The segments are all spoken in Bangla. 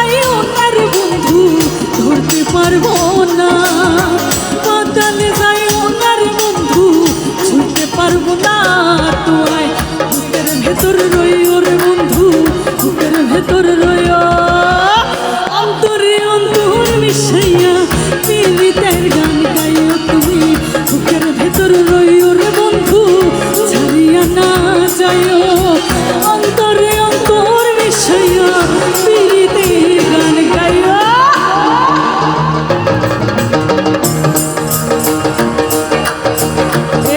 যাই ওনার বন্ধু ধরতে পারবো না, পাতালে যাই ওনার বন্ধু ছুটতে পারবো না। তোমায় বুকের ভেতর রই ওর বন্ধু, বুকের ভেতর রই অন্তরে অন্তর মিশাইয়া পীড়িতের গান গাইও তুমি। বুকের ভেতর রই ওর বন্ধু ছাড়িয়া না যাইও, অন্তরে অন্তর মিশাইয়া পীড়িতের গান গাইও।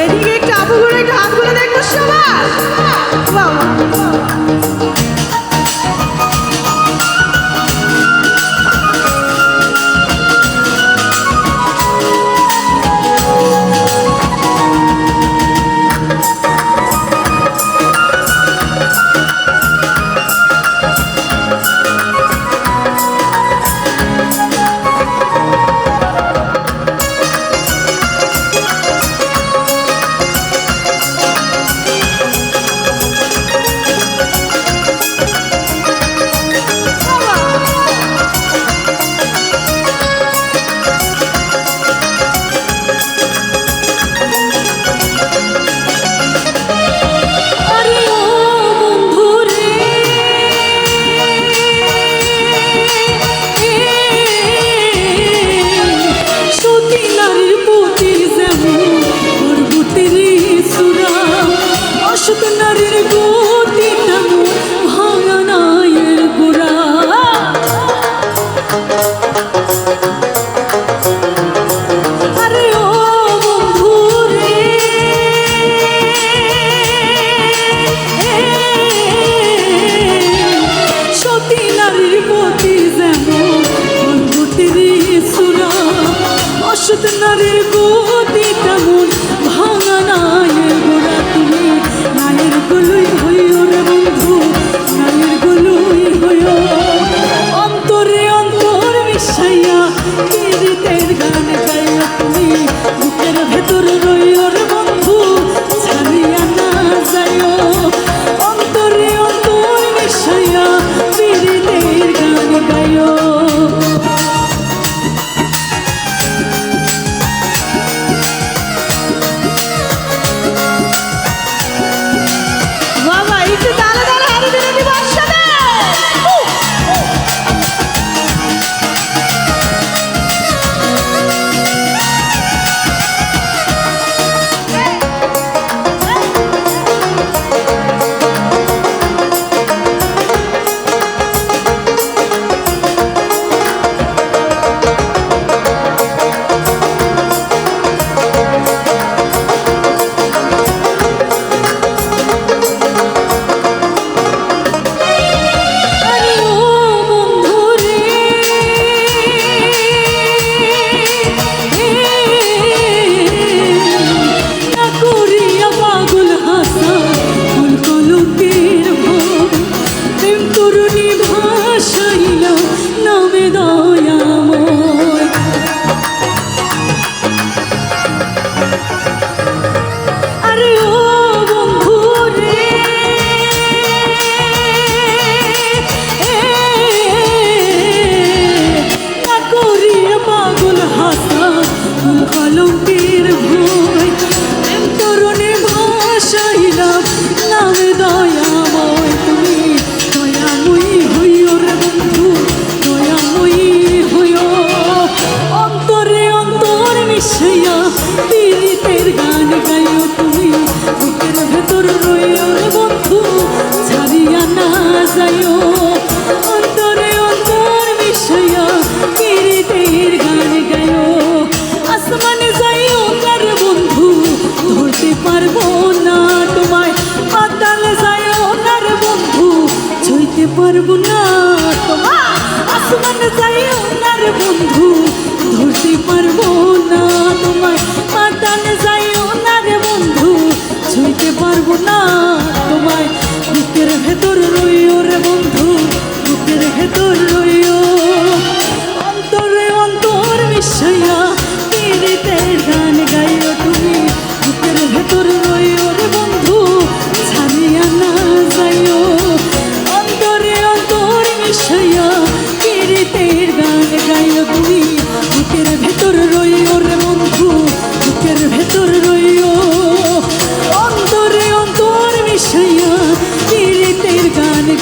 এদিকে একটু আপু ঘুরে একটু হাতগুলো দেখবো সবার। নারীর গতি তেমন ভাঙা নায়ের গোড়া, আরে ও বন্ধু রে সতী নারীর গতি যেমন গতির সুরা, অসৎ নারীর গতি তেমন ভাঙা নায়ের গোড়া। তুমি নায়ের গলুই হইও রে বন্ধু, নায়ের গলুই হইও, অন্তরে অন্তর মিশাইয়া পীড়িতের গান গাইও তুমি। বুকের ভেতর রইও রে বন্ধু ছাড়িয়া না যাইও, অন্তরে অন্তর মিশাইয়া পীড়িতের গান গাইও।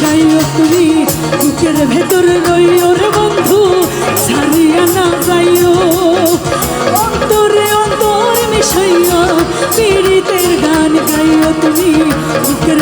গাইও তুমি বুকের ভেতর রইও রে বন্ধু ছাড়িয়া না যাইও অন্তরে অন্তর মিশাইয়া পীড়িতের গান গাইও তুমি বুকের